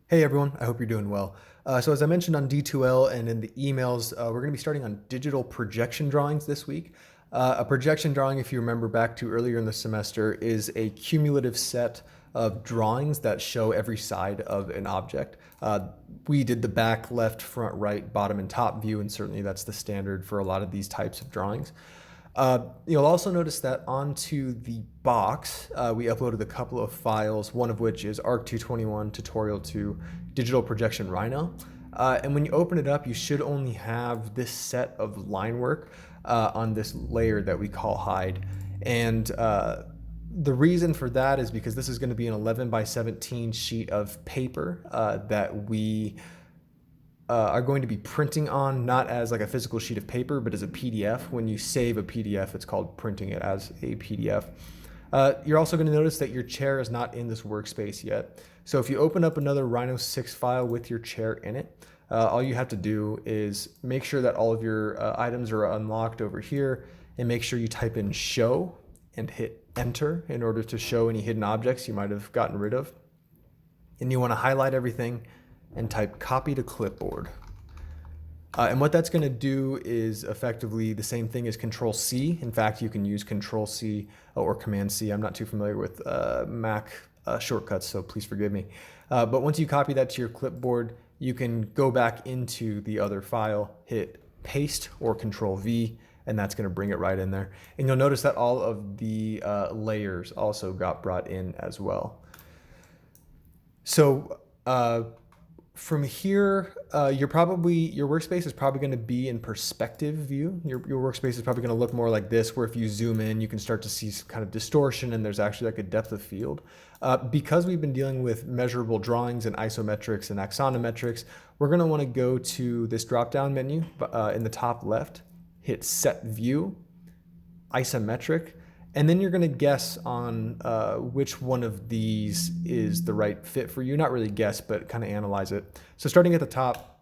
Hey everyone, I hope you're doing well. So as I mentioned on D2L and in the emails, we're going to be starting on digital projection drawings this week. A projection drawing, if you remember back to earlier in the semester, is a cumulative set of drawings that show every side of an object. We did the back, left, front, right, bottom, and top view, and certainly that's the standard for a lot of these types of drawings. You'll also notice that onto the box, we uploaded a couple of files, one of which is ARCH221 tutorial to digital projection Rhino. And when you open it up, you should only have this set of line work on this layer that we call hide. And the reason for that is because this is going to be an 11 by 17 sheet of paper that we are going to be printing on, not as like a physical sheet of paper, but as a PDF. When you save a PDF, it's called printing it as a PDF. You're also going to notice that your chair is not in this workspace yet. So if you open up another Rhino 6 file with your chair in it, all you have to do is make sure that all of your items are unlocked over here, and make sure you type in show and hit enter in order to show any hidden objects you might have gotten rid of. And you want to highlight everything and type copy to clipboard. And what that's going to do is effectively the same thing as Control C. In fact, you can use Control C or Command C. I'm not too familiar with Mac shortcuts, so please forgive me. But once you copy that to your clipboard, you can go back into the other file, hit paste or Control V, and that's going to bring it right in there. And you'll notice that all of the layers also got brought in as well. So from here, your workspace is probably going to be in perspective view. Your workspace is probably going to look more like this, where if you zoom in, you can start to see kind of distortion, and there's actually like a depth of field. Because we've been dealing with measurable drawings and isometrics and axonometrics, we're going to want to go to this drop-down menu in the top left, hit Set View, Isometric, and then you're going to guess on which one of these is the right fit for you. Not really guess, but kind of analyze it. So starting at the top,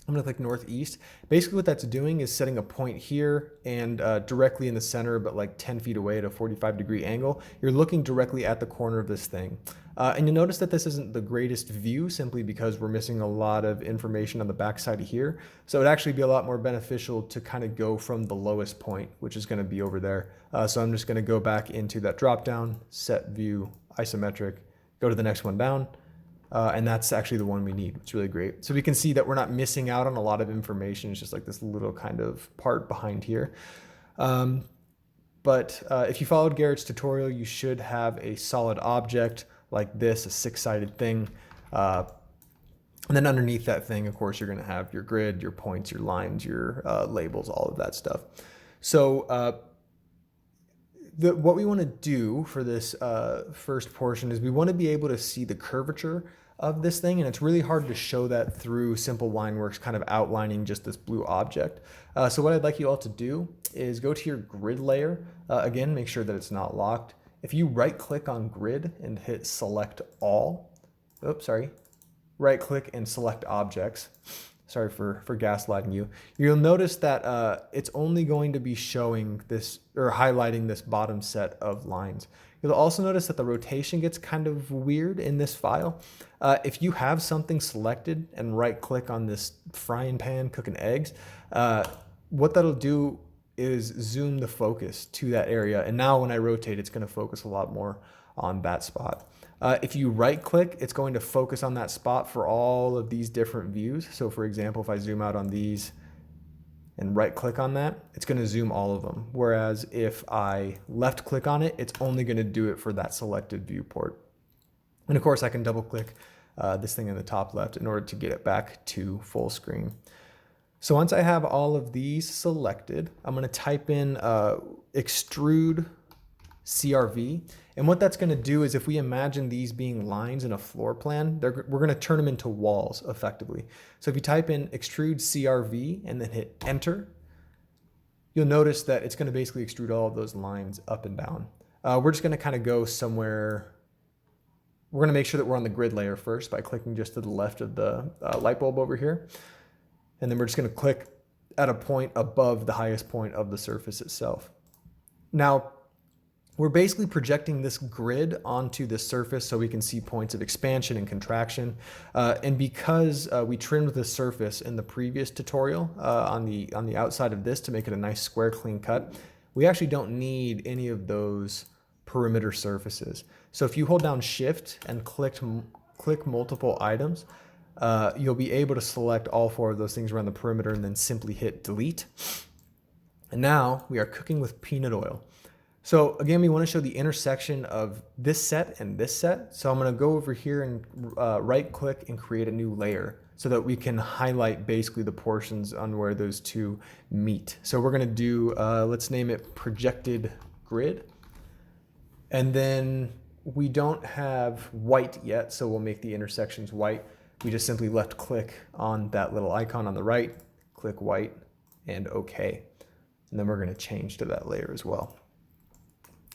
I'm going to click Northeast. Basically what that's doing is setting a point here and directly in the center, but like 10 feet away at a 45-degree angle. You're looking directly at the corner of this thing. And you'll notice that this isn't the greatest view simply because we're missing a lot of information on the backside of here. So it'd actually be a lot more beneficial to kind of go from the lowest point, which is going to be over there. So I'm just going to go back into that drop down, set view, isometric, go to the next one down. And that's actually the one we need. It's really great. So we can see that we're not missing out on a lot of information. It's just like this little kind of part behind here. But if you followed Garrett's tutorial, you should have a solid object like this, a six-sided thing. And then underneath that thing, of course, you're going to have your grid, your points, your lines, your labels, all of that stuff. So what we want to do for this first portion is we want to be able to see the curvature of this thing, and it's really hard to show that through simple line works kind of outlining just this blue object. So what I'd like you all to do is go to your grid layer. Again, make sure that it's not locked. If you right click on grid and hit select all, right click and select objects. Sorry for gaslighting you. You'll notice that it's only going to be showing this or highlighting this bottom set of lines. You'll also notice that the rotation gets kind of weird in this file. If you have something selected and right click on this frying pan cooking eggs, what that'll do is zoom the focus to that area. And now when I rotate, it's going to focus a lot more on that spot. If you right click, it's going to focus on that spot for all of these different views. So for example, if I zoom out on these and right click on that, it's going to zoom all of them. Whereas if I left click on it, it's only going to do it for that selected viewport. And of course I can double click this thing in the top left in order to get it back to full screen. So once I have all of these selected, I'm going to type in extrude CRV. And what that's going to do is if we imagine these being lines in a floor plan, we're going to turn them into walls effectively. So if you type in extrude CRV and then hit enter, you'll notice that it's going to basically extrude all of those lines up and down. We're just going to kind of go somewhere. We're going to make sure that we're on the grid layer first by clicking just to the left of the light bulb over here. And then we're just going to click at a point above the highest point of the surface itself. Now, we're basically projecting this grid onto the surface so we can see points of expansion and contraction. And because we trimmed the surface in the previous tutorial on the outside of this to make it a nice square clean cut, we actually don't need any of those perimeter surfaces. So if you hold down Shift and click multiple items, you'll be able to select all 4 of those things around the perimeter and then simply hit delete. And now we are cooking with peanut oil. So again, we want to show the intersection of this set and this set. So I'm going to go over here and right click and create a new layer so that we can highlight basically the portions on where those 2 meet. So we're going to do, let's name it projected grid. And then we don't have white yet, so we'll make the intersections white. We just simply left click on that little icon on the right, click white, and OK. And then we're going to change to that layer as well.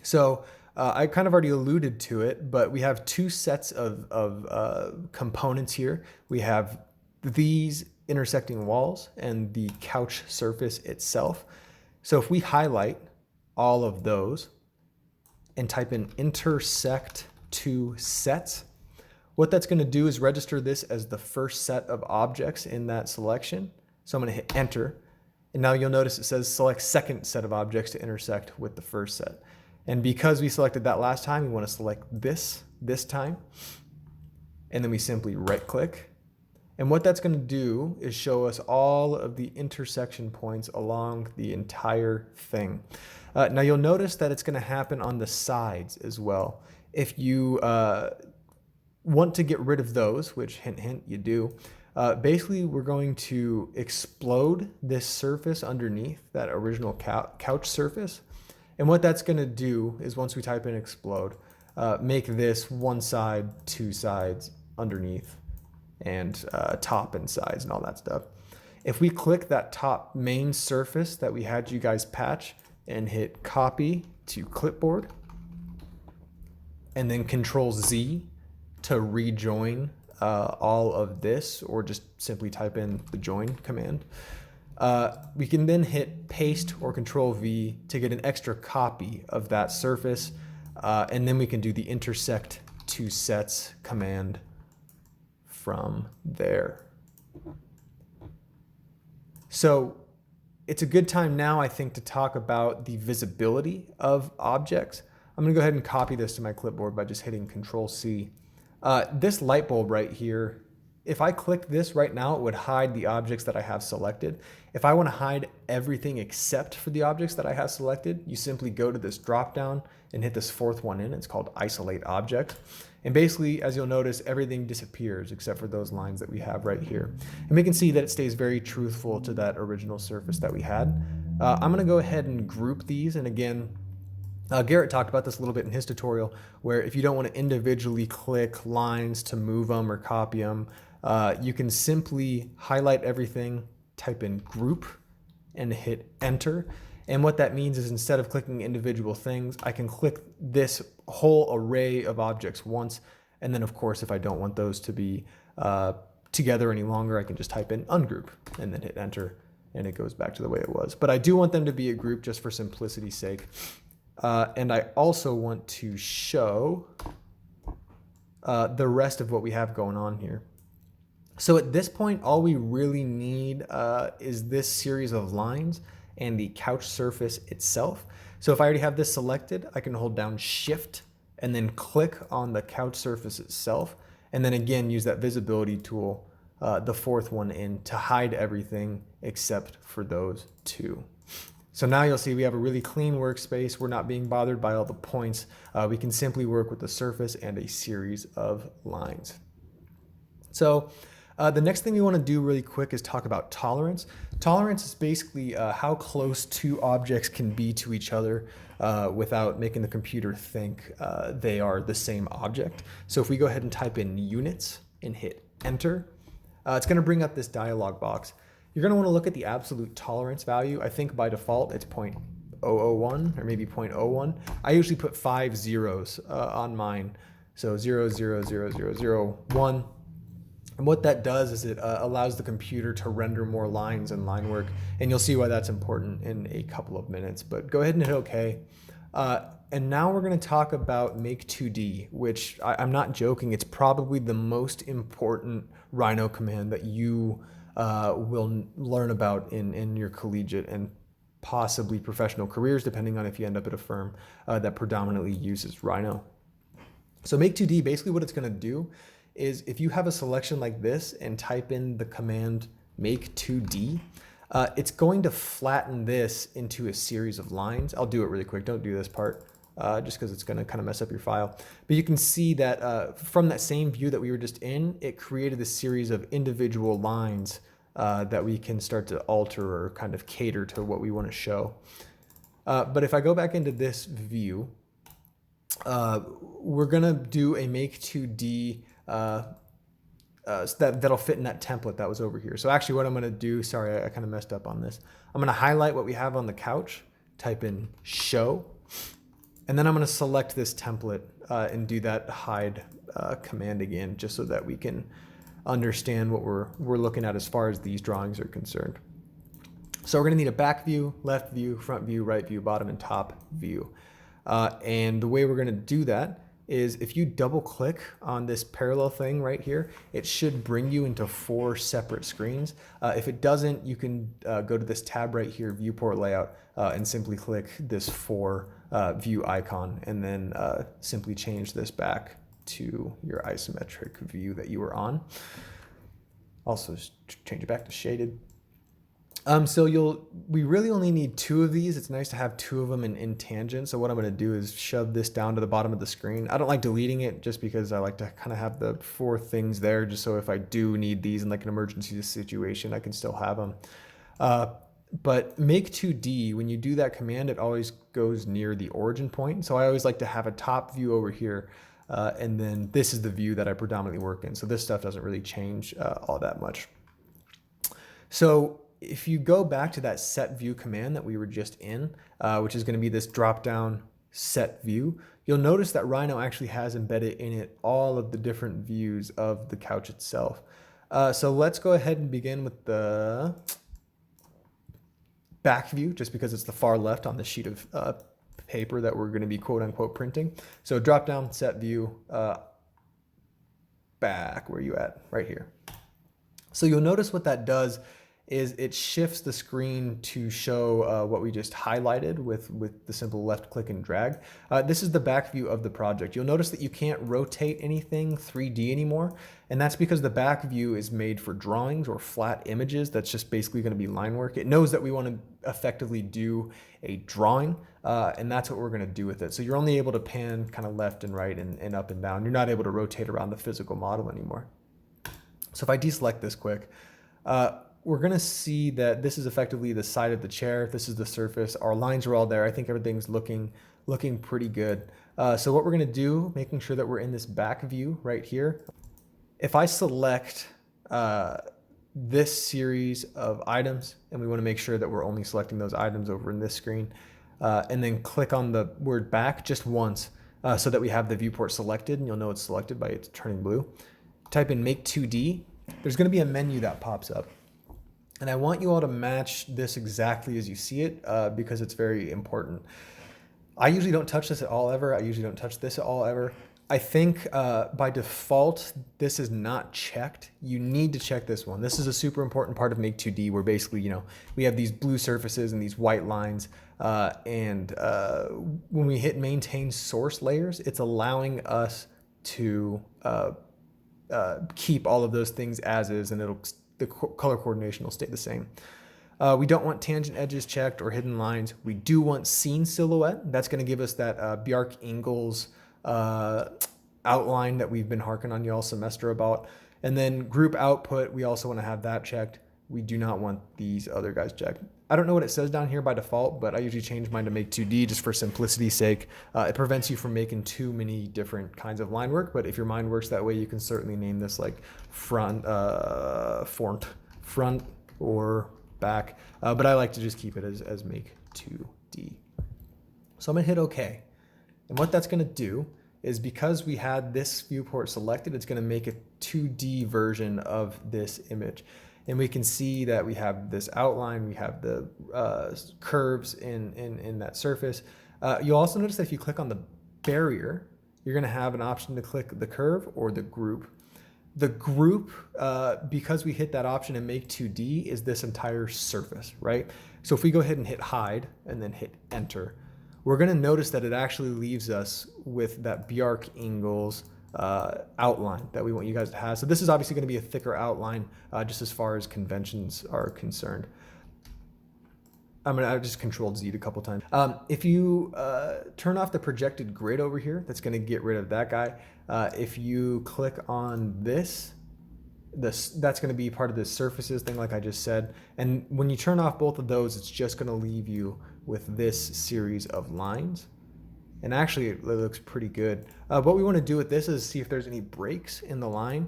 So I kind of already alluded to it, but we have 2 sets of components here. We have these intersecting walls and the couch surface itself. So if we highlight all of those and type in intersect 2 sets, what that's going to do is register this as the first set of objects in that selection. So I'm going to hit enter. And now you'll notice it says select second set of objects to intersect with the first set. And because we selected that last time, we want to select this time. And then we simply right click. And what that's going to do is show us all of the intersection points along the entire thing. Now you'll notice that it's going to happen on the sides as well. If you want to get rid of those, which hint, hint, you do, basically we're going to explode this surface underneath that original couch surface. And what that's going to do is once we type in explode, make this 1 side, 2 sides underneath, and top and sides and all that stuff. If we click that top main surface that we had you guys patch and hit copy to clipboard, and then Control Z to rejoin all of this, or just simply type in the join command, we can then hit paste or Control V to get an extra copy of that surface, and then we can do the intersect 2 sets command from there. So it's a good time now, I think, to talk about the visibility of objects. I'm going to go ahead and copy this to my clipboard by just hitting Control C. This light bulb right here, if I click this right now, it would hide the objects that I have selected. If I want to hide everything except for the objects that I have selected, you simply go to this drop down and hit this 4th one in. It's called Isolate Object. And basically, as you'll notice, everything disappears except for those lines that we have right here. And we can see that it stays very truthful to that original surface that we had. I'm going to go ahead and group these. And again, Garrett talked about this a little bit in his tutorial, where if you don't want to individually click lines to move them or copy them, you can simply highlight everything, type in group, and hit enter. And what that means is instead of clicking individual things, I can click this whole array of objects once. And then, of course, if I don't want those to be together any longer, I can just type in ungroup and then hit enter, and it goes back to the way it was. But I do want them to be a group just for simplicity's sake. And I also want to show the rest of what we have going on here. So at this point, all we really need is this series of lines and the couch surface itself. So if I already have this selected, I can hold down Shift and then click on the couch surface itself. And then again, use that visibility tool, the 4th one in, to hide everything except for those 2. So now you'll see we have a really clean workspace. We're not being bothered by all the points. We can simply work with the surface and a series of lines. So the next thing we want to do really quick is talk about tolerance. Tolerance is basically how close 2 objects can be to each other without making the computer think they are the same object. So if we go ahead and type in units and hit enter, it's going to bring up this dialog box. You're going to want to look at the absolute tolerance value. I think by default it's 0.001 or maybe 0.01. I usually put 5 zeros on mine. So 0, 0, 0, 0, 0, 1. And what that does is it allows the computer to render more lines and line work. And you'll see why that's important in a couple of minutes. But go ahead and hit OK. And now we're going to talk about Make 2D, which I'm not joking. It's probably the most important Rhino command that you will learn about in your collegiate and possibly professional careers, depending on if you end up at a firm that predominantly uses Rhino. So Make 2D, basically what it's going to do is if you have a selection like this and type in the command Make 2D, it's going to flatten this into a series of lines. I'll do it really quick. Don't do this part just because it's going to kind of mess up your file. But you can see that from that same view that we were just in, it created a series of individual lines that we can start to alter or kind of cater to what we want to show. But if I go back into this view, we're going to do a Make 2D that'll fit in that template that was over here. So actually what I'm going to do, sorry, I kind of messed up on this. I'm going to highlight what we have on the couch, type in show, and then I'm going to select this template and do that hide command again, just so that we can understand what we're looking at as far as these drawings are concerned. So we're going to need a back view, left view, front view, right view, bottom and top view. And the way we're going to do that is if you double click on this parallel thing right here, it should bring you into 4 separate screens. If it doesn't, you can go to this tab right here, viewport layout, and simply click this 4 view icon, and then simply change this back to your isometric view that you were on. Also change it back to shaded. So we really only need 2 of these. It's nice to have 2 of them in tangent. So what I'm going to do is shove this down to the bottom of the screen. I don't like deleting it just because I like to kind of have the 4 things there, just so if I do need these in like an emergency situation, I can still have them. But Make 2D, when you do that command, it always goes near the origin point. So I always like to have a top view over here. And then this is the view that I predominantly work in. So this stuff doesn't really change all that much. So if you go back to that set view command that we were just in, which is going to be this drop down set view, you'll notice that Rhino actually has embedded in it all of the different views of the couch itself. So let's go ahead and begin with the back view, just because it's the far left on the sheet of paper that we're going to be quote unquote printing. So drop down set view, back, where are you at? Right here. So you'll notice what that does is it shifts the screen to show what we just highlighted with the simple left click and drag. This is the back view of the project. You'll notice that you can't rotate anything 3D anymore, and that's because the back view is made for drawings or flat images. That's just basically going to be line work. It knows that we want to effectively do a drawing, and that's what we're going to do with it. So you're only able to pan kind of left and right and up and down. You're not able to rotate around the physical model anymore. So if I deselect this quick, we're going to see that this is effectively the side of the chair. This is the surface. Our lines are all there. I think everything's looking pretty good. So what we're going to do, making sure that we're in this back view right here, if I select this series of items, and we want to make sure that we're only selecting those items over in this screen, and then click on the word back just once so that we have the viewport selected, and you'll know it's selected by it turning blue. Type in Make 2D. There's going to be a menu that pops up. And I want you all to match this exactly as you see it because it's very important. I usually don't touch this at all ever. I usually don't touch this at all ever. I think by default, this is not checked. You need to check this one. This is a super important part of Make 2D where basically, we have these blue surfaces and these white lines. And when we hit maintain source layers, it's allowing us to keep all of those things as is, and the color coordination will stay the same. We don't want tangent edges checked or hidden lines. We do want scene silhouette. That's going to give us that Bjarke-Ingels outline that we've been harking on you all semester about. And then group output, we also want to have that checked. We do not want these other guys checked. I don't know what it says down here by default, but I usually change mine to Make 2D just for simplicity's sake. It prevents you from making too many different kinds of line work, but if your mind works that way, you can certainly name this like front or back. But I like to just keep it as Make 2D. So I'm gonna hit OK. And what that's gonna do is because we had this viewport selected, it's gonna make a 2D version of this image. And we can see that we have this outline, we have the curves in that surface, You'll also notice that if you click on the barrier, you're going to have an option to click the curve or the group. The group, because we hit that option in Make 2D, is this entire surface, right? So if we go ahead and hit hide and then hit enter, we're going to notice that it actually leaves us with that Bjarke Ingels outline that we want you guys to have. So this is obviously going to be a thicker outline just as far as conventions are concerned. I've just Control Z a couple times. If you turn off the projected grid over here, that's going to get rid of that guy. If you click on this, that's going to be part of the surfaces thing like I just said. And when you turn off both of those, it's just going to leave you with this series of lines. And actually, it looks pretty good. What we want to do with this is see if there's any breaks in the line.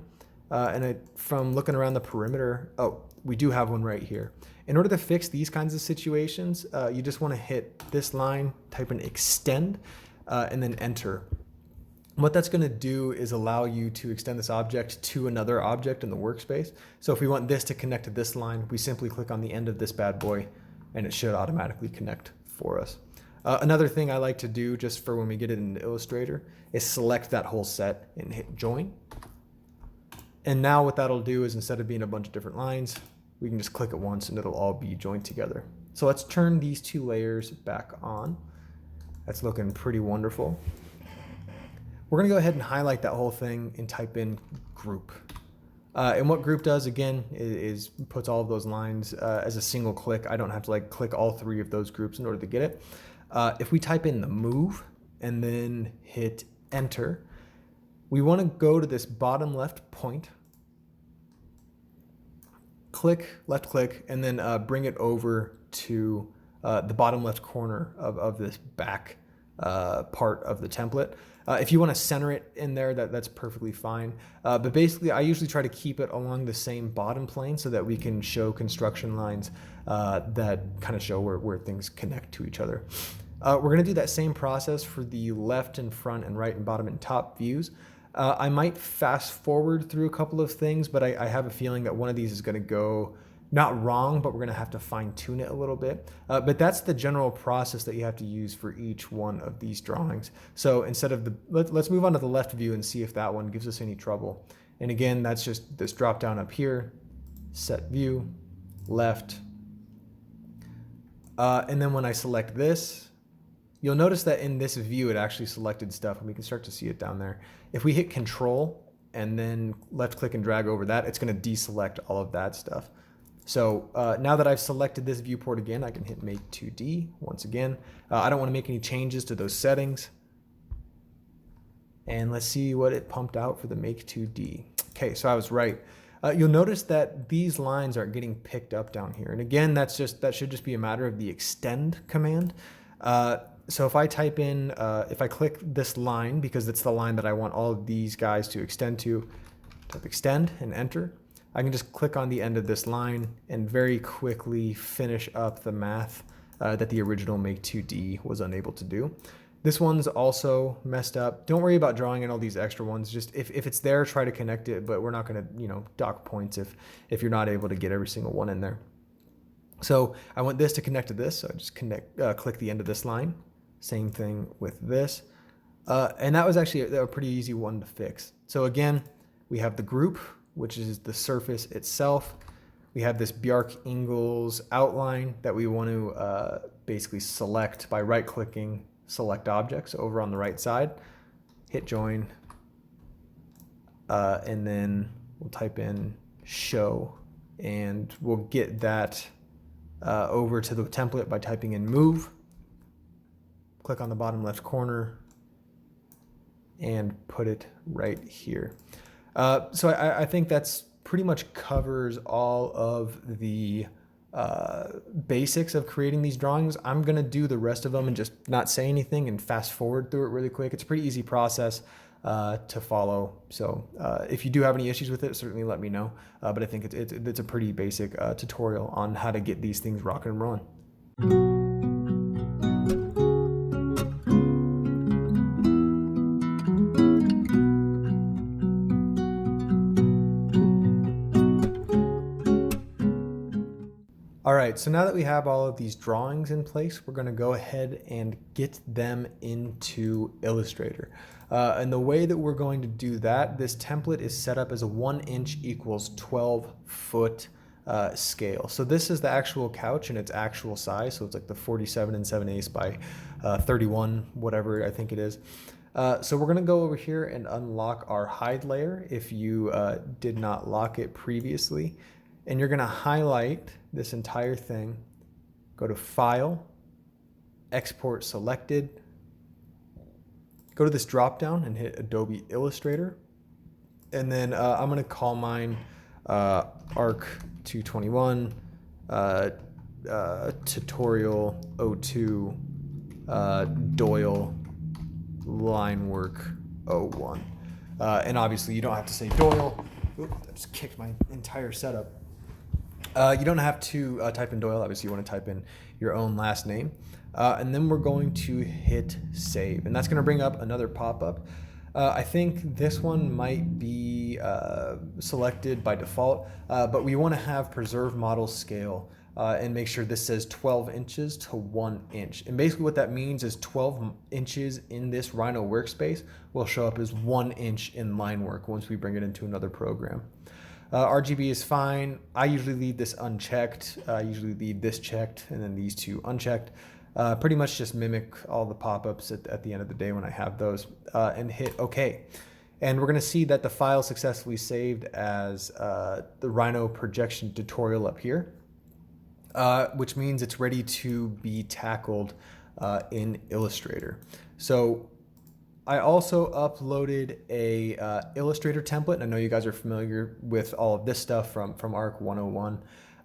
From looking around the perimeter, oh, we do have one right here. In order to fix these kinds of situations, you just want to hit this line, type in extend, and then enter. What that's going to do is allow you to extend this object to another object in the workspace. So if we want this to connect to this line, we simply click on the end of this bad boy, and it should automatically connect for us. Another thing I like to do just for when we get it in Illustrator is select that whole set and hit join. And now what that'll do is instead of being a bunch of different lines, we can just click it once and it'll all be joined together. So let's turn these two layers back on. That's looking pretty wonderful. We're gonna go ahead and highlight that whole thing and type in group. And what group does, again, is puts all of those lines as a single click. I don't have to click all three of those groups in order to get it. If we type in the move and then hit enter, we want to go to this bottom left point, left click, and then bring it over to the bottom left corner of this back part of the template. If you want to center it in there, that's perfectly fine. But basically, I usually try to keep it along the same bottom plane so that we can show construction lines that kind of show where things connect to each other. We're going to do that same process for the left and front and right and bottom and top views. I might fast forward through a couple of things, but I have a feeling that one of these is going to go not wrong, but we're going to have to fine tune it a little bit. But that's the general process that you have to use for each one of these drawings. So instead of let's move on to the left view and see if that one gives us any trouble. And again, that's just this drop down up here, set view, left. And then when I select this, you'll notice that in this view, it actually selected stuff, and we can start to see it down there. If we hit Control and then left click and drag over that, it's going to deselect all of that stuff. So now that I've selected this viewport again, I can hit Make 2D once again. I don't want to make any changes to those settings. And let's see what it pumped out for the Make 2D. Okay, so I was right. You'll notice that these lines aren't getting picked up down here. And again, that should just be a matter of the extend command. So if I type in, if I click this line, because it's the line that I want all of these guys to extend to, type extend and enter, I can just click on the end of this line and very quickly finish up the math that the original Make 2D was unable to do. This one's also messed up. Don't worry about drawing in all these extra ones. Just if it's there, try to connect it, but we're not gonna dock points if you're not able to get every single one in there. So I want this to connect to this, so I just click the end of this line. Same thing with this. And that was actually a pretty easy one to fix. So again, we have the group, which is the surface itself. We have this Bjarke Ingels outline that we want to basically select by right-clicking Select Objects over on the right side. Hit Join. And then we'll type in Show. And we'll get that over to the template by typing in Move. Click on the bottom left corner and put it right here. So I think that's pretty much covers all of the basics of creating these drawings. I'm gonna do the rest of them and just not say anything and fast forward through it really quick. It's a pretty easy process to follow. So if you do have any issues with it, certainly let me know. But I think it's a pretty basic tutorial on how to get these things rocking and rolling. All right, so now that we have all of these drawings in place, we're gonna go ahead and get them into Illustrator. And the way that we're going to do that, this template is set up as a 1 inch equals 12 foot scale. So this is the actual couch in its actual size. So it's like the 47 7/8 by 31, whatever I think it is. So we're gonna go over here and unlock our hide layer if you did not lock it previously. And you're gonna highlight this entire thing, go to File, Export Selected, go to this drop down and hit Adobe Illustrator. And then I'm gonna call mine ARCH221 Tutorial 02 Doyle Line Work 01. And obviously you don't have to say Doyle. Oop, I just kicked my entire setup. You don't have to type in Doyle. Obviously, you want to type in your own last name. And then we're going to hit save. And that's going to bring up another pop-up. I think this one might be selected by default, but we want to have preserve model scale and make sure this says 12 inches to 1 inch. And basically what that means is 12 inches in this Rhino workspace will show up as 1 inch in line work once we bring it into another program. RGB is fine. I usually leave this unchecked. I usually leave this checked and then these two unchecked. Pretty much just mimic all the pop-ups at the end of the day when I have those, and hit OK. And we're gonna see that the file successfully saved as the Rhino projection tutorial up here, which means it's ready to be tackled in Illustrator. So I also uploaded a Illustrator template. I know you guys are familiar with all of this stuff from ARCH221.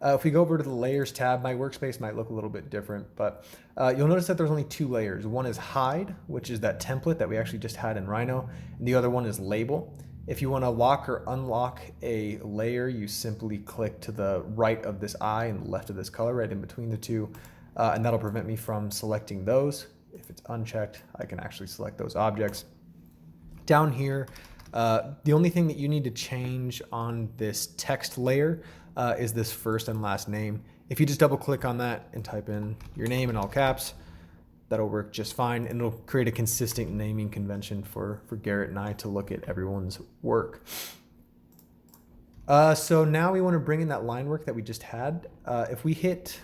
If we go over to the layers tab, my workspace might look a little bit different, but you'll notice that there's only two layers. One is hide, which is that template that we actually just had in Rhino, and the other one is label. If you want to lock or unlock a layer, you simply click to the right of this eye and the left of this color, right in between the two, and that'll prevent me from selecting those. If it's unchecked, I can actually select those objects. Down here, the only thing that you need to change on this text layer is this first and last name. If you just double click on that and type in your name in all caps, that'll work just fine, and it'll create a consistent naming convention for Garrett and I to look at everyone's work. So now we want to bring in that line work that we just had. If we hit,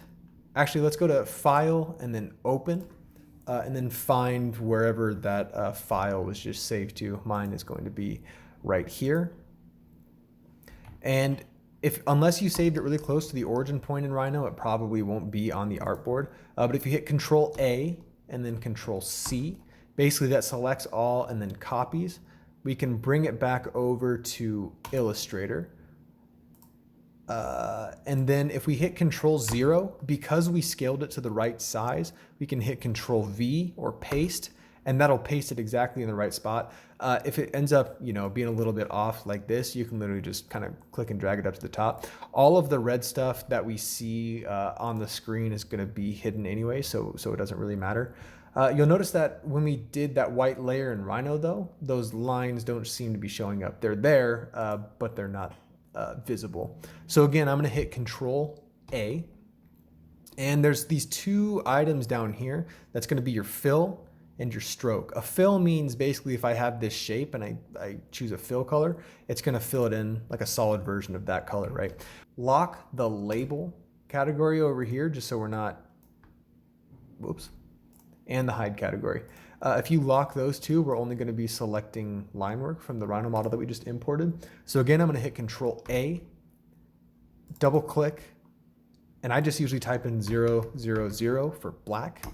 actually let's go to File and then Open. And then find wherever that file was just saved to. Mine is going to be right here. And unless you saved it really close to the origin point in Rhino, it probably won't be on the artboard. But if you hit Control A and then Control C, basically that selects all and then copies. We can bring it back over to Illustrator. And then if we hit Control 0, because we scaled it to the right size, we can hit Control V or paste, and that'll paste it exactly in the right spot. If it ends up, being a little bit off like this, you can literally just kind of click and drag it up to the top. All of the red stuff that we see on the screen is going to be hidden anyway, so it doesn't really matter. You'll notice that when we did that white layer in Rhino, though, those lines don't seem to be showing up. They're there, but they're not visible. So again, I'm going to hit Control A, and there's these two items down here. That's going to be your fill and your stroke. A fill means basically if I have this shape and I choose a fill color, it's going to fill it in like a solid version of that color, right? Lock the label category over here just so we're not, whoops, and the hide category. If you lock those two, we're only going to be selecting line work from the Rhino model that we just imported. So again, I'm going to hit Control A, double click, and I just usually type in 000 for black.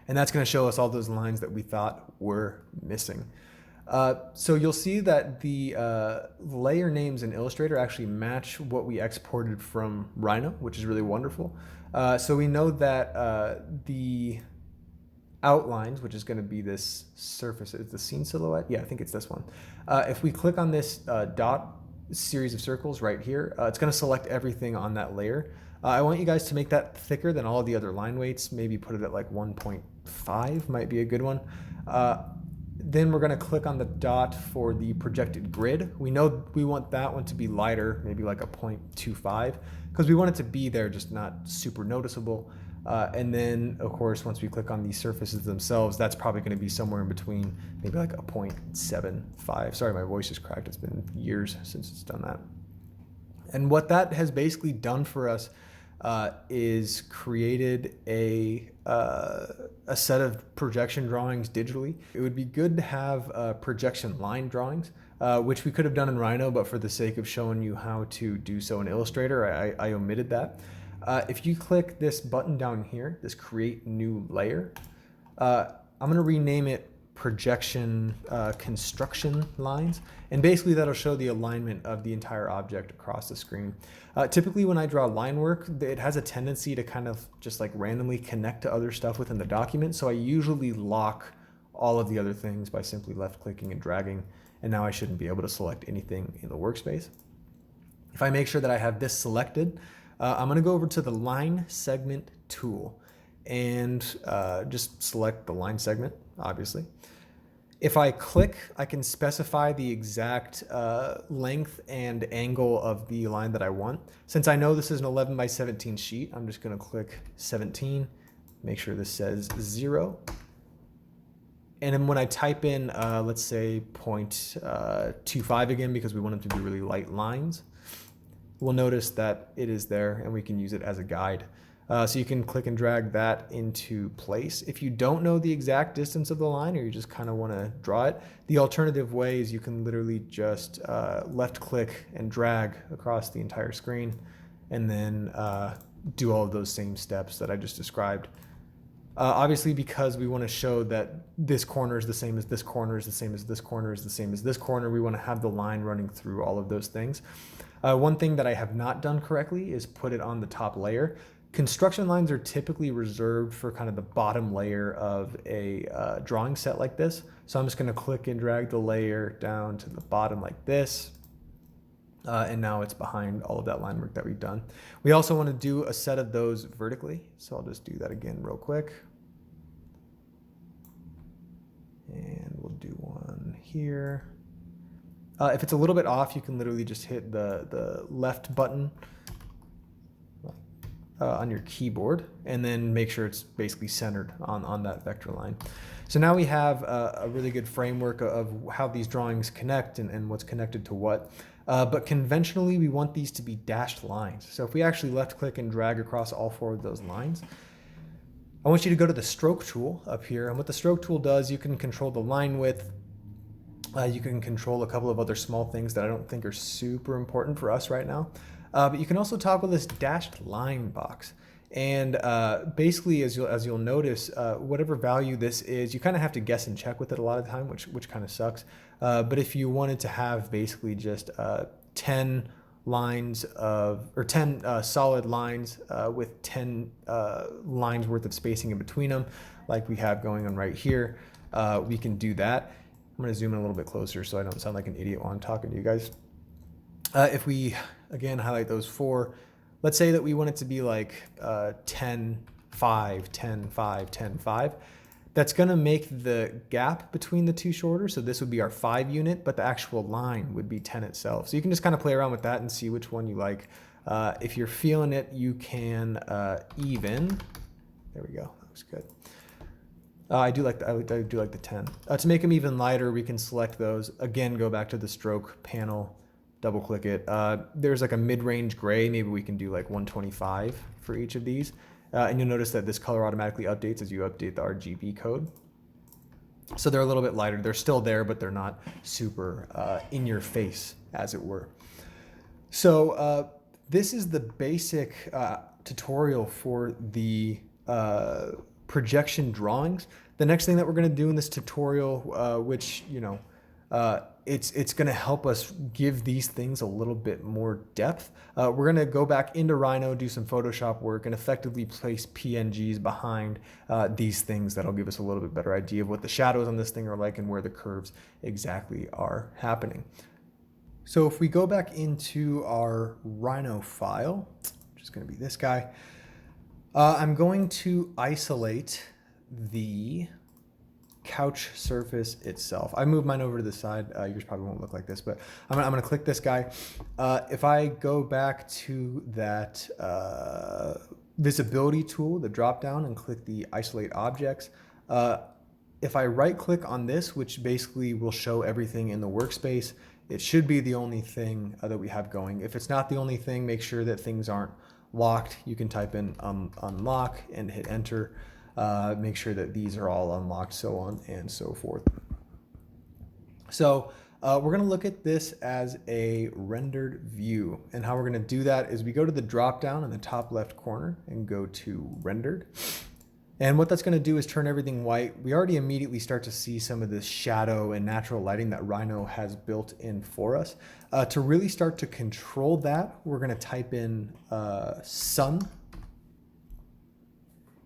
And that's going to show us all those lines that we thought were missing. So you'll see that the layer names in Illustrator actually match what we exported from Rhino, which is really wonderful. So we know that the outlines, which is going to be this surface, is the scene silhouette? Yeah, I think it's this one. If we click on this dot series of circles right here, it's going to select everything on that layer. I want you guys to make that thicker than all of the other line weights. Maybe put it at like 1.5 might be a good one. Then we're going to click on the dot for the projected grid. We know we want that one to be lighter, maybe like a 0.25, because we want it to be there, just not super noticeable. And then, of course, once we click on these surfaces themselves, that's probably going to be somewhere in between, maybe like a 0.75. Sorry, my voice is cracked. It's been years since it's done that. And what that has basically done for us is created a set of projection drawings digitally. It would be good to have projection line drawings, which we could have done in Rhino, but for the sake of showing you how to do so in Illustrator, I omitted that. If you click this button down here, this create new layer, I'm going to rename it projection construction lines, and basically that'll show the alignment of the entire object across the screen. Typically when I draw line work, it has a tendency to kind of just like randomly connect to other stuff within the document, so I usually lock all of the other things by simply left clicking and dragging, and now I shouldn't be able to select anything in the workspace. If I make sure that I have this selected, I'm going to go over to the line segment tool and just select the line segment, obviously. If I click, I can specify the exact length and angle of the line that I want. Since I know this is an 11 by 17 sheet, I'm just going to click 17, make sure this says 0. And then when I type in, let's say 0.25 again, because we want them to be really light lines, we'll notice that it is there and we can use it as a guide. So you can click and drag that into place. If you don't know the exact distance of the line, or you just kind of want to draw it, the alternative way is you can literally just left click and drag across the entire screen, and then do all of those same steps that I just described. Obviously, because we want to show that this corner is the same as this corner is the same as this corner is the same as this corner, we want to have the line running through all of those things. One thing that I have not done correctly is put it on the top layer. Construction lines are typically reserved for kind of the bottom layer of a drawing set like this. So I'm just going to click and drag the layer down to the bottom like this. And now it's behind all of that line work that we've done. We also want to do a set of those vertically. So I'll just do that again real quick. And we'll do one here. If it's a little bit off, you can literally just hit the left button on your keyboard, and then make sure it's basically centered on that vector line. So now we have a really good framework of how these drawings connect and what's connected to what. But conventionally, we want these to be dashed lines. So if we actually left click and drag across all 4 of those lines, I want you to go to the stroke tool up here. And what the stroke tool does, you can control the line width. You can control a couple of other small things that I don't think are super important for us right now. But you can also toggle this dashed line box. And basically, as you'll notice, whatever value this is, you kind of have to guess and check with it a lot of the time, which kind of sucks. But if you wanted to have basically just 10 lines of, or 10 solid lines with 10 lines worth of spacing in between them, like we have going on right here, we can do that. I'm going to zoom in a little bit closer so I don't sound like an idiot while I'm talking to you guys. If we, again, highlight those 4, let's say that we want it to be like 10, 5, 10, 5, 10, 5. That's going to make the gap between the 2 shorter. So this would be our 5 unit, but the actual line would be 10 itself. So you can just kind of play around with that and see which one you like. If you're feeling it, you can even. There we go. That looks good. I do like the 10. To make them even lighter, we can select those. Again, go back to the stroke panel, double click it. There's like a mid-range gray. Maybe we can do like 125 for each of these. And you'll notice that this color automatically updates as you update the RGB code. So they're a little bit lighter. They're still there, but they're not super in your face, as it were. So this is the basic tutorial for the projection drawings. The next thing that we're going to do in this tutorial, which, you know, it's going to help us give these things a little bit more depth. We're going to go back into Rhino, do some Photoshop work, and effectively place PNGs behind these things. That'll give us a little bit better idea of what the shadows on this thing are like and where the curves exactly are happening. So if we go back into our Rhino file, which is going to be this guy, I'm going to isolate the couch surface itself. I moved mine over to the side. Yours probably won't look like this, but I'm gonna click this guy. If I go back to that visibility tool, the drop down, and click the isolate objects, if I right click on this, which basically will show everything in the workspace, it should be the only thing that we have going. If it's not the only thing, make sure that things aren't locked. You can type in unlock and hit enter. Make sure that these are all unlocked, so on and so forth. So we're going to look at this as a rendered view. And how we're going to do that is we go to the drop down in the top left corner and go to rendered. And what that's going to do is turn everything white. We already immediately start to see some of this shadow and natural lighting that Rhino has built in for us. To really start to control that, we're going to type in sun.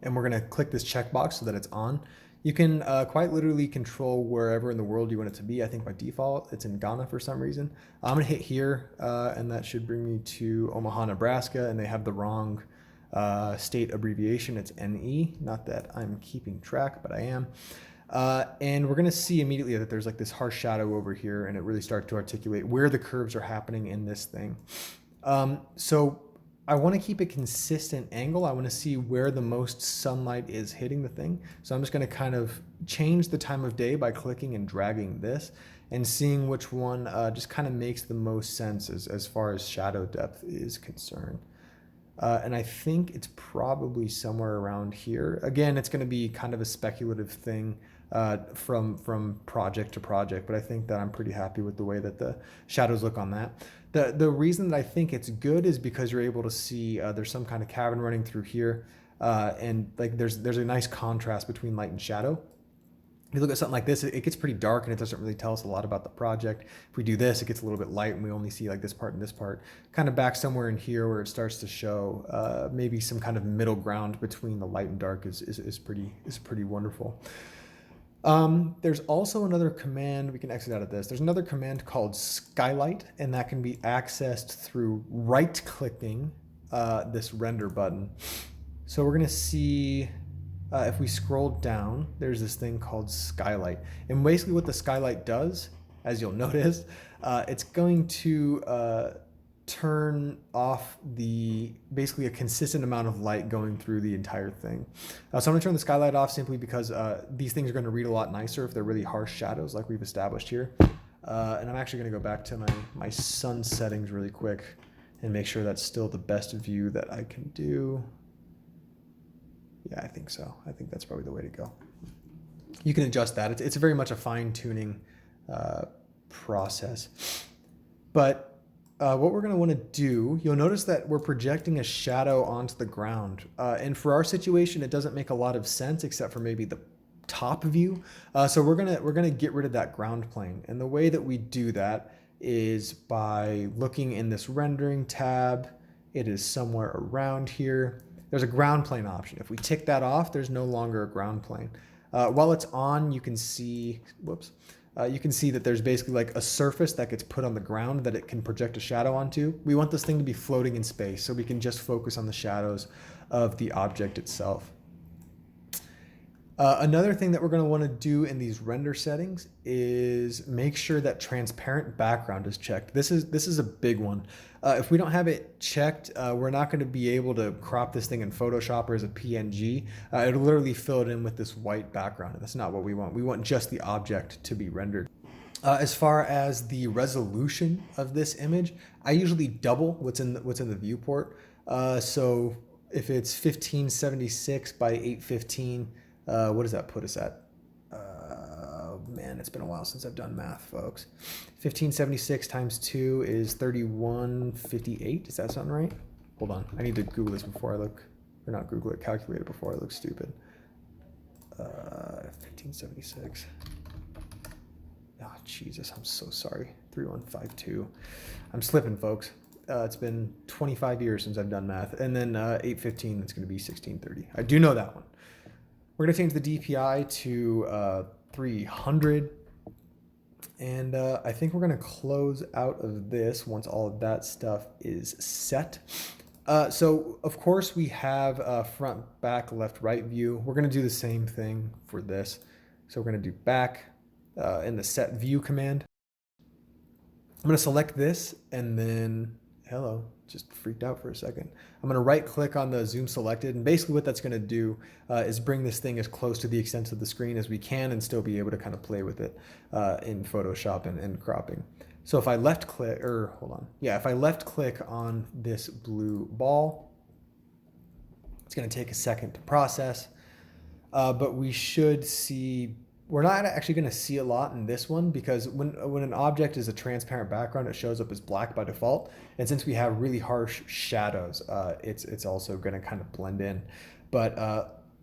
And we're going to click this checkbox so that it's on. You can quite literally control wherever in the world you want it to be. I think by default, it's in Ghana for some reason. I'm going to hit here, and that should bring me to Omaha, Nebraska, and they have the wrong state abbreviation. It's NE, not that I'm keeping track, but I am. And we're going to see immediately that there's like this harsh shadow over here, and it really starts to articulate where the curves are happening in this thing. So I want to keep a consistent angle. I want to see where the most sunlight is hitting the thing. So I'm just going to kind of change the time of day by clicking and dragging this and seeing which one just kind of makes the most sense as far as shadow depth is concerned. And I think it's probably somewhere around here. Again, it's going to be kind of a speculative thing from project to project, but I think that I'm pretty happy with the way that the shadows look on that. The reason that I think it's good is because you're able to see there's some kind of cavern running through here, and like there's a nice contrast between light and shadow. If you look at something like this, it gets pretty dark and it doesn't really tell us a lot about the project. If we do this, it gets a little bit light and we only see like this part and this part. Kind of back somewhere in here where it starts to show maybe some kind of middle ground between the light and dark is pretty wonderful. There's also another command, we can exit out of this. There's another command called skylight, and that can be accessed through right-clicking this render button. So we're gonna see, if we scroll down, there's this thing called skylight. And basically what the skylight does, as you'll notice, it's going to turn off basically a consistent amount of light going through the entire thing. So I'm gonna turn the skylight off simply because these things are gonna read a lot nicer if they're really harsh shadows like we've established here. And I'm actually gonna go back to my sun settings really quick and make sure that's still the best view that I can do. Yeah, I think so. I think that's probably the way to go. You can adjust that. It's very much a fine-tuning process. But what we're going to want to do, you'll notice that we're projecting a shadow onto the ground. And for our situation, it doesn't make a lot of sense except for maybe the top view. So we're gonna get rid of that ground plane. And the way that we do that is by looking in this rendering tab. It is somewhere around here. There's a ground plane option. If we tick that off, there's no longer a ground plane. While it's on, you can see, you can see that there's basically like a surface that gets put on the ground that it can project a shadow onto. We want this thing to be floating in space so we can just focus on the shadows of the object itself. Another thing that we're going to want to do in these render settings is make sure that transparent background is checked. This is a big one. If we don't have it checked, we're not going to be able to crop this thing in Photoshop or as a PNG. It'll literally fill it in with this white background, and that's not what we want. We want just the object to be rendered. As far as the resolution of this image, I usually double what's in the viewport. So if it's 1576 by 815, what does that put us at? Man, it's been a while since I've done math, folks. 1576 times 2 is 3158. Does that sound right? Hold on. I need to Google this before I look, or not Google it, calculate it before I look stupid. 1576. Oh, Jesus, I'm so sorry. 3152. I'm slipping, folks. It's been 25 years since I've done math. And then 815, that's going to be 1630. I do know that one. We're going to change the DPI to 300. And I think we're going to close out of this once all of that stuff is set. So, of course, we have front, back, left, right view. We're going to do the same thing for this. So we're going to do back in the set view command. I'm going to select this and then, hello, just freaked out for a second. I'm going to right click on the zoom selected, and basically what that's going to do is bring this thing as close to the extent of the screen as we can and still be able to kind of play with it in Photoshop and cropping. So if I left click, or hold on, yeah, if I left click on this blue ball, it's going to take a second to process, but we should see. We're not actually going to see a lot in this one because when an object is a transparent background, it shows up as black by default. And since we have really harsh shadows, it's also going to kind of blend in. But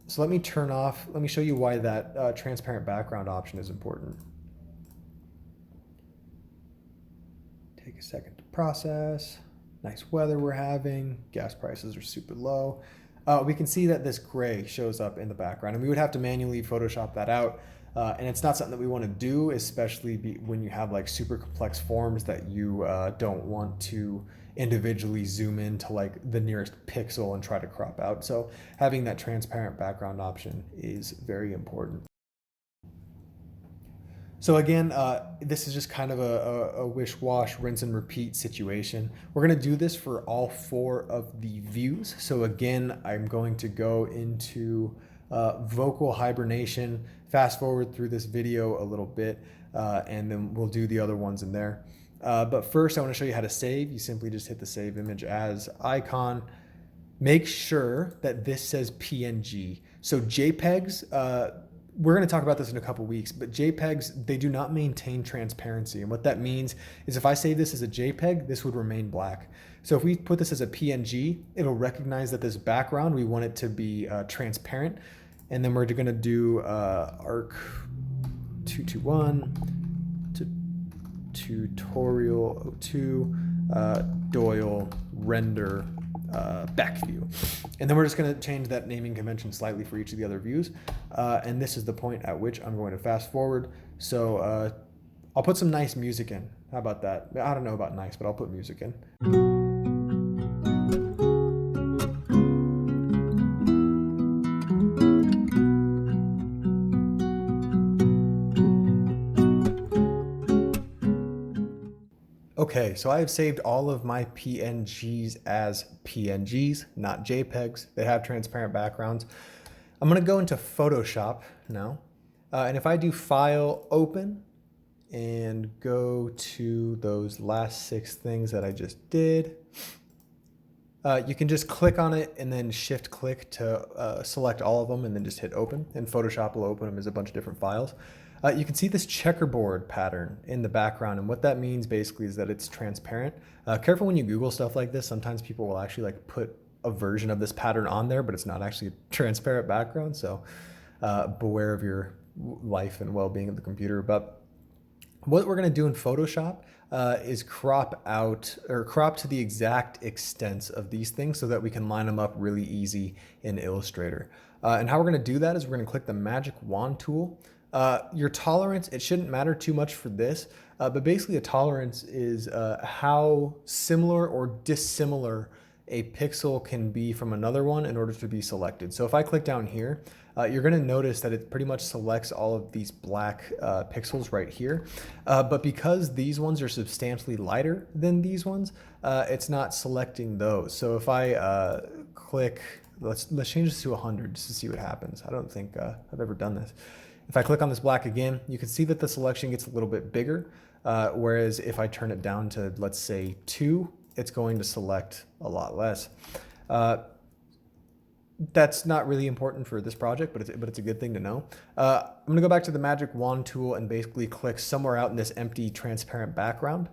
so let me turn off, let me show you why that transparent background option is important. Take a second to process. Nice weather we're having. Gas prices are super low. We can see that this gray shows up in the background, and we would have to manually Photoshop that out. And it's not something that we want to do, especially when you have like super complex forms that you don't want to individually zoom into like the nearest pixel and try to crop out. So having that transparent background option is very important. So again, this is just kind of a wish-wash, rinse and repeat situation. We're going to do this for all 4 of the views. So again, I'm going to go into vocal hibernation, fast forward through this video a little bit, and then we'll do the other ones in there. But first I want to show you how to save. You simply just hit the save image as icon. Make sure that this says PNG. So JPEGs, we're going to talk about this in a couple weeks, but JPEGs, they do not maintain transparency. And what that means is if I save this as a JPEG, this would remain black. So if we put this as a PNG, it'll recognize that this background, we want it to be transparent. And then we're going to do ARCH221 to tutorial 02 Doyle render back view. And then we're just going to change that naming convention slightly for each of the other views. And this is the point at which I'm going to fast forward. So I'll put some nice music in. How about that? I don't know about nice, but I'll put music in. Okay, so I have saved all of my PNGs as PNGs, not JPEGs. They have transparent backgrounds. I'm gonna go into Photoshop now. And if I do File, Open, and go to those last 6 things that I just did, you can just click on it and then shift click to select all of them and then just hit Open. And Photoshop will open them as a bunch of different files. You can see this checkerboard pattern in the background, and what that means basically is that it's transparent. Careful when you Google stuff like this. Sometimes people will actually like put a version of this pattern on there, but it's not actually a transparent background. So beware of your life and well-being of the computer. But what we're going to do in Photoshop is crop out or crop to the exact extents of these things so that we can line them up really easy in Illustrator. And how we're going to do that is we're going to click the magic wand tool. Your tolerance, it shouldn't matter too much for this, but basically a tolerance is how similar or dissimilar a pixel can be from another one in order to be selected. So if I click down here, you're going to notice that it pretty much selects all of these black pixels right here. But because these ones are substantially lighter than these ones, it's not selecting those. So if I click, let's change this to 100 just to see what happens. I don't think I've ever done this. If I click on this black again, you can see that the selection gets a little bit bigger, whereas if I turn it down to, let's say, 2, it's going to select a lot less. That's not really important for this project, but it's a good thing to know. I'm going to go back to the magic wand tool and basically click somewhere out in this empty transparent background.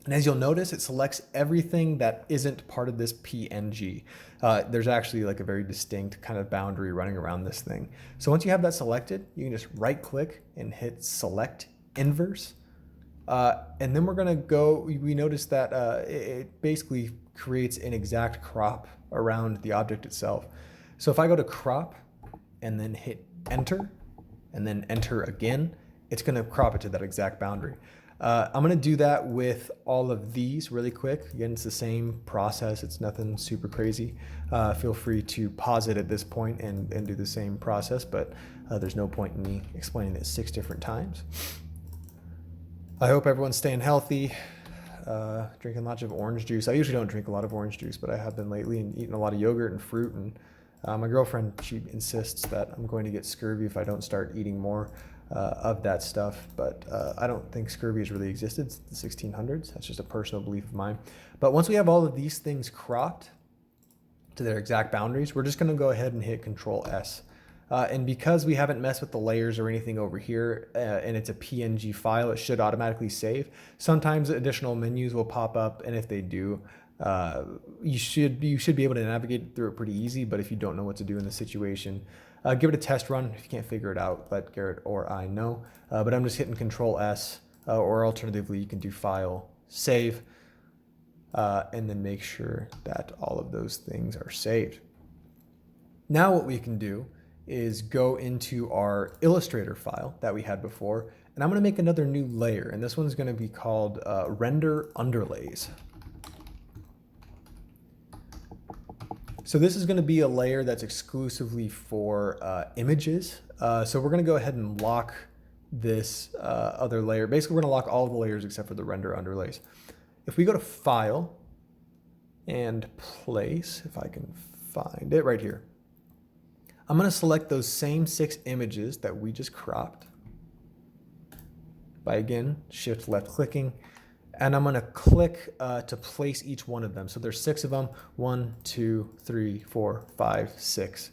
And as you'll notice, it selects everything that isn't part of this PNG. There's actually like a very distinct kind of boundary running around this thing. So once you have that selected, you can just right click and hit select inverse. And then we're gonna go, we notice that it basically creates an exact crop around the object itself. So if I go to crop and then hit enter and then enter again, it's gonna crop it to that exact boundary. I'm gonna do that with all of these really quick. Again, it's the same process. It's nothing super crazy. Feel free to pause it at this point and do the same process, but there's no point in me explaining it 6 different times. I hope everyone's staying healthy, drinking lots of orange juice. I usually don't drink a lot of orange juice, but I have been lately and eating a lot of yogurt and fruit. And my girlfriend, she insists that I'm going to get scurvy if I don't start eating more of that stuff. But I don't think scurvy has really existed since the 1600s. That's just a personal belief of mine. But once we have all of these things cropped to their exact boundaries, we're just going to go ahead and hit Control S. And because we haven't messed with the layers or anything over here, and it's a PNG file, it should automatically save. Sometimes additional menus will pop up, and if they do, you should be able to navigate through it pretty easy. But if you don't know what to do in the situation, give it a test run. If you can't figure it out, let Garrett or I know. But I'm just hitting Control S, or alternatively, you can do File, Save, and then make sure that all of those things are saved. Now what we can do is go into our Illustrator file that we had before, and I'm going to make another new layer, and this one's going to be called Render Underlays. So this is going to be a layer that's exclusively for images. So we're going to go ahead and lock this other layer. Basically, we're going to lock all of the layers except for the Render Underlays. If we go to File and Place, if I can find it right here, I'm going to select those same 6 images that we just cropped by, again, shift left clicking, and I'm going to click to place each one of them. So there's 6 of them, 1, 2, 3, 4, 5, 6.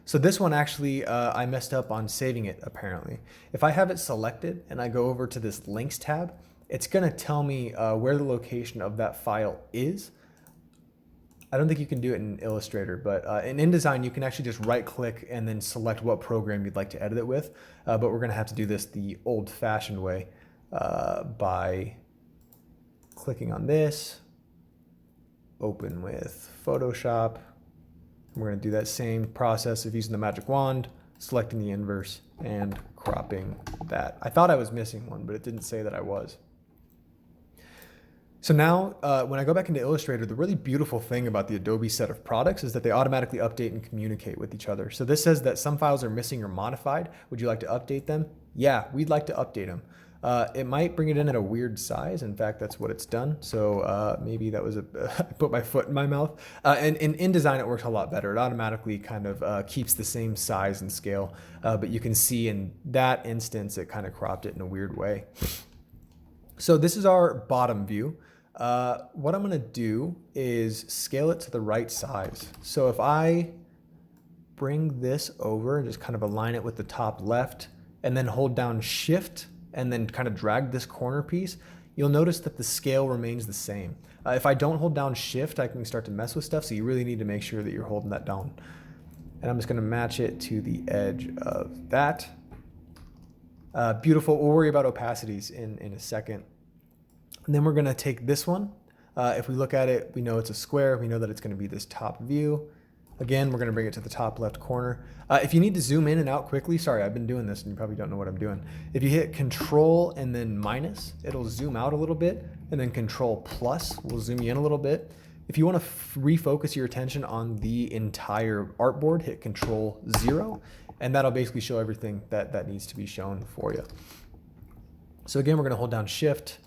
So this one actually, I messed up on saving it apparently. If I have it selected and I go over to this links tab, it's going to tell me where the location of that file is. I don't think you can do it in Illustrator, but in InDesign, you can actually just right click and then select what program you'd like to edit it with. But we're going to have to do this the old fashioned way by clicking on this, open with Photoshop. And we're going to do that same process of using the magic wand, selecting the inverse and cropping that. I thought I was missing one, but it didn't say that I was. So now when I go back into Illustrator, the really beautiful thing about the Adobe set of products is that they automatically update and communicate with each other. So this says that some files are missing or modified. Would you like to update them? Yeah, we'd like to update them. It might bring it in at a weird size. In fact, that's what it's done. So maybe that was I put my foot in my mouth. And in InDesign, it works a lot better. It automatically kind of keeps the same size and scale. But you can see in that instance, it kind of cropped it in a weird way. So this is our bottom view. What I'm going to do is scale it to the right size. So if I bring this over and just kind of align it with the top left and then hold down Shift and then kind of drag this corner piece, you'll notice that the scale remains the same. If I don't hold down Shift, I can start to mess with stuff. So you really need to make sure that you're holding that down. And I'm just going to match it to the edge of that. Beautiful. We'll worry about opacities in a second. And then we're going to take this one. If we look at it, we know it's a square. We know that it's going to be this top view. Again, we're going to bring it to the top left corner. If you need to zoom in and out quickly, sorry, I've been doing this and you probably don't know what I'm doing. If you hit Control and then minus, it'll zoom out a little bit. And then Control plus will zoom you in a little bit. If you want to refocus your attention on the entire artboard, hit Control 0. And that'll basically show everything that needs to be shown for you. So again, we're going to hold down Shift.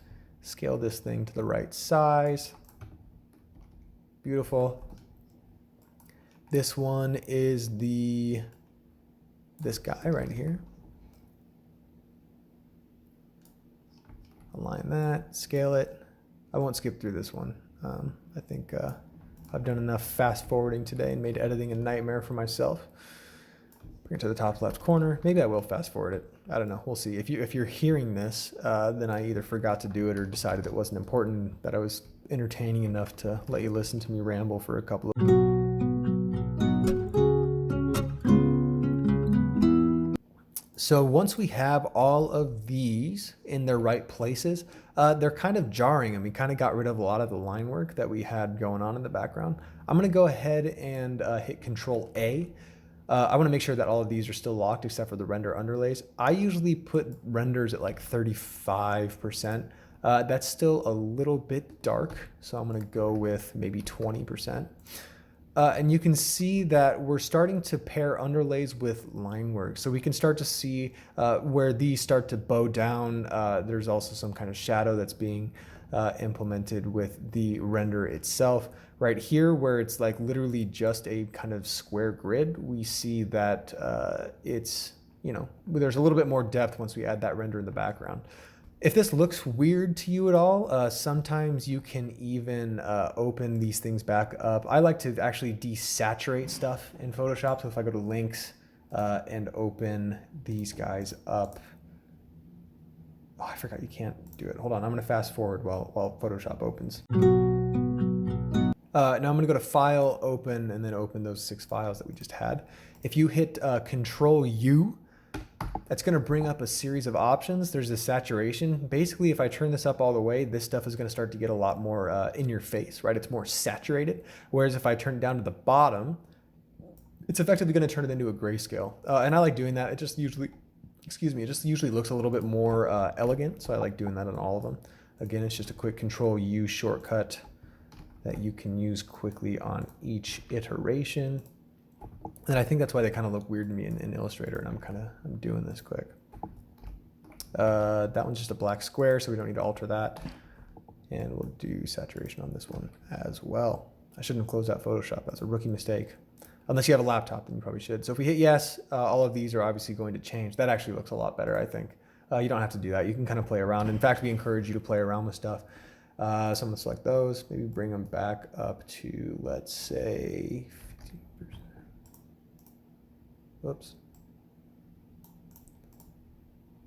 Scale this thing to the right size. Beautiful. This one is this guy right here. Align that, scale it. I won't skip through this one. I think I've done enough fast forwarding today and made editing a nightmare for myself. Bring it to the top left corner. Maybe I will fast forward it. I don't know. We'll see. If you're hearing this, then I either forgot to do it or decided it wasn't important, that I was entertaining enough to let you listen to me ramble for a couple of. So once we have all of these in their right places, they're kind of jarring and we kind of got rid of a lot of the line work that we had going on in the background. I'm going to go ahead and hit Control A. I want to make sure that all of these are still locked except for the render underlays. I usually put renders at like 35%. That's still a little bit dark, so I'm going to go with maybe 20%. And you can see that we're starting to pair underlays with line work. So we can start to see where these start to bow down. There's also some kind of shadow that's being implemented with the render itself. Right here, where it's like literally just a kind of square grid, we see that it's, you know, there's a little bit more depth once we add that render in the background. If this looks weird to you at all, sometimes you can even open these things back up. I like to actually desaturate stuff in Photoshop. So if I go to links and open these guys up, oh, I forgot you can't do it. Hold on, I'm gonna fast forward while Photoshop opens. Now I'm gonna go to File, Open, and then open those 6 files that we just had. If you hit Control U, that's going to bring up a series of options. There's a saturation. Basically, if I turn this up all the way, this stuff is going to start to get a lot more in your face, right? It's more saturated. Whereas if I turn it down to the bottom, it's effectively going to turn it into a grayscale. And I like doing that. It just usually, it just usually looks a little bit more elegant. So I like doing that on all of them. Again, it's just a quick Control U shortcut that you can use quickly on each iteration. And I think that's why they kind of look weird to me in Illustrator, and I'm doing this quick. That one's just a black square, so we don't need to alter that. And we'll do saturation on this one as well. I shouldn't have closed out Photoshop. That's a rookie mistake. Unless you have a laptop, then you probably should. So if we hit yes, all of these are obviously going to change. That actually looks a lot better, I think. You don't have to do that. You can kind of play around. In fact, we encourage you to play around with stuff. So I'm going to select those, maybe bring them back up to, let's say, whoops.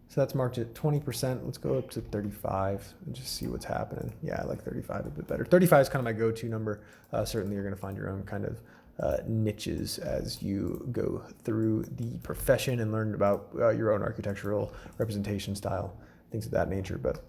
So that's marked at 20%. Let's go up to 35 and just see what's happening. Yeah, I like 35 a bit better. 35 is kind of my go-to number. Certainly you're going to find your own kind of niches as you go through the profession and learn about your own architectural representation style, things of that nature. But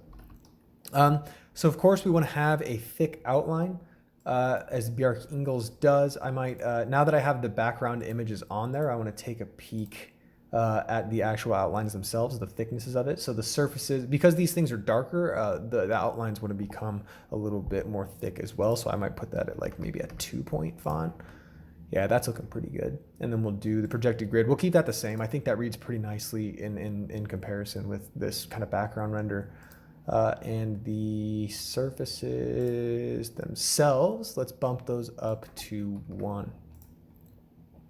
so of course we want to have a thick outline. As Bjarke Ingels does, I might, now that I have the background images on there, I want to take a peek at the actual outlines themselves, the thicknesses of it. So the surfaces, because these things are darker, the outlines want to become a little bit more thick as well. So I might put that at like maybe a 2-point font. Yeah, that's looking pretty good. And then we'll do the projected grid. We'll keep that the same. I think that reads pretty nicely in comparison with this kind of background render. And the surfaces themselves, let's bump those up to 1.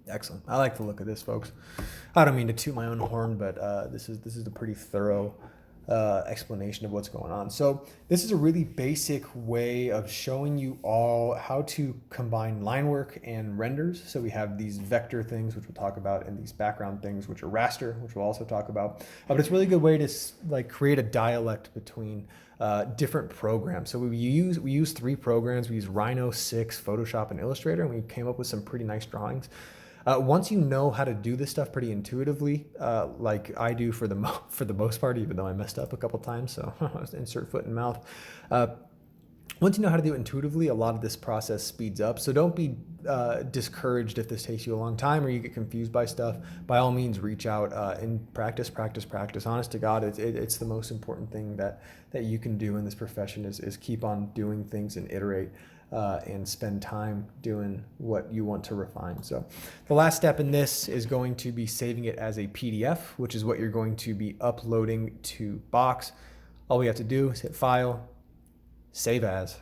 Excellent. I like the look of this, folks. I don't mean to toot my own horn, but this is a pretty thorough explanation of what's going on. So this is a really basic way of showing you all how to combine line work and renders. So we have these vector things, which we'll talk about, and these background things, which are raster, which we'll also talk about. But it's a really good way to like create a dialect between different programs. So we use 3 programs. We use Rhino, 6, Photoshop, and Illustrator, and we came up with some pretty nice drawings. Once you know how to do this stuff pretty intuitively, like I do for the most part, even though I messed up a couple times, so insert foot in mouth. Once you know how to do it intuitively, a lot of this process speeds up. So don't be discouraged if this takes you a long time or you get confused by stuff. By all means, reach out and practice. Honest to God, it's the most important thing that you can do in this profession is keep on doing things and iterate. And spend time doing what you want to refine. So the last step in this is going to be saving it as a PDF, which is what you're going to be uploading to Box. All we have to do is hit File, Save As.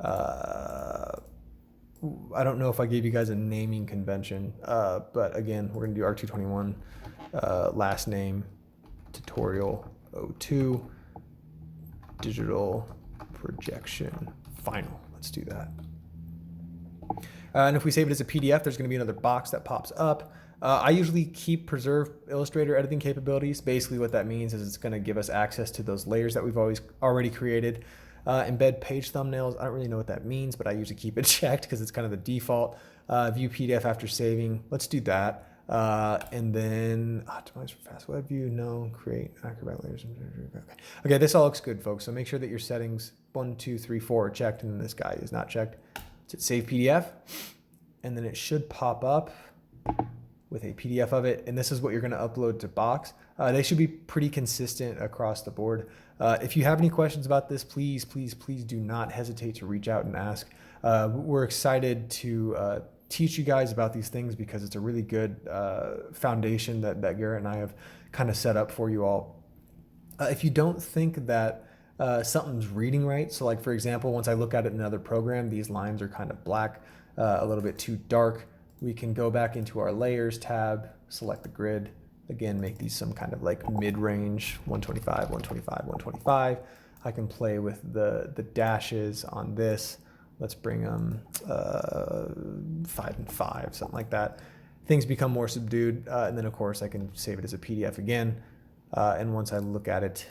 I don't know if I gave you guys a naming convention, but again, we're going to do ARCH221, last name, tutorial 02, digital projection. Final. Let's do that. And if we save it as a PDF, there's going to be another box that pops up. I usually preserve Illustrator editing capabilities. Basically what that means is it's going to give us access to those layers that we've already created. Embed page thumbnails. I don't really know what that means, but I usually keep it checked because it's kind of the default. View PDF after saving. Let's do that. And then optimize for fast web view. No, create Acrobat layers. Okay, this all looks good, folks. So make sure that your settings 1, 2, 3, 4 are checked, and this guy is not checked. Let's hit Save PDF, and then it should pop up. with a PDF of it, and this is what you're going to upload to Box. They should be pretty consistent across the board. If you have any questions about this, please do not hesitate to reach out and ask. We're excited to teach you guys about these things because it's a really good foundation that Garrett and I have kind of set up for you all. If you don't think that something's reading right, so like for example, once I look at it in another program, these lines are kind of black, a little bit too dark, we can go back into our layers tab, select the grid, again, make these some kind of like mid-range, 125, 125, 125. I can play with the dashes on this. Let's bring them 5 and 5, something like that. Things become more subdued, and then of course I can save it as a PDF again. And once I look at it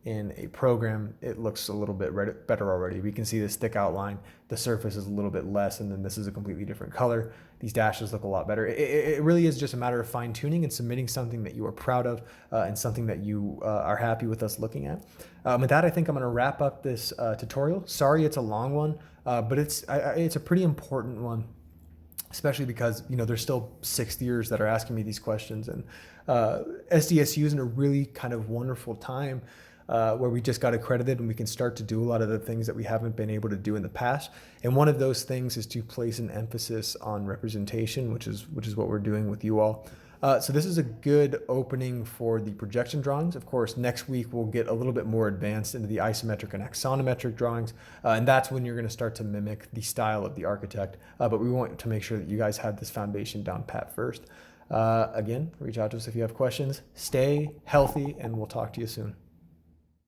in a program, it looks a little bit better already. We can see this thick outline, the surface is a little bit less, and then this is a completely different color. These dashes look a lot better. It really is just a matter of fine tuning and submitting something that you are proud of and something that you are happy with us looking at. With that, I think I'm gonna wrap up this tutorial. Sorry it's a long one, but it's a pretty important one, especially because there's still sixth years that are asking me these questions, and SDSU is in a really kind of wonderful time where we just got accredited and we can start to do a lot of the things that we haven't been able to do in the past. And one of those things is to place an emphasis on representation, which is what we're doing with you all. So this is a good opening for the projection drawings. Of course, next week we'll get a little bit more advanced into the isometric and axonometric drawings, and that's when you're going to start to mimic the style of the architect. But we want to make sure that you guys have this foundation down pat first. Again, reach out to us if you have questions. Stay healthy, and we'll talk to you soon.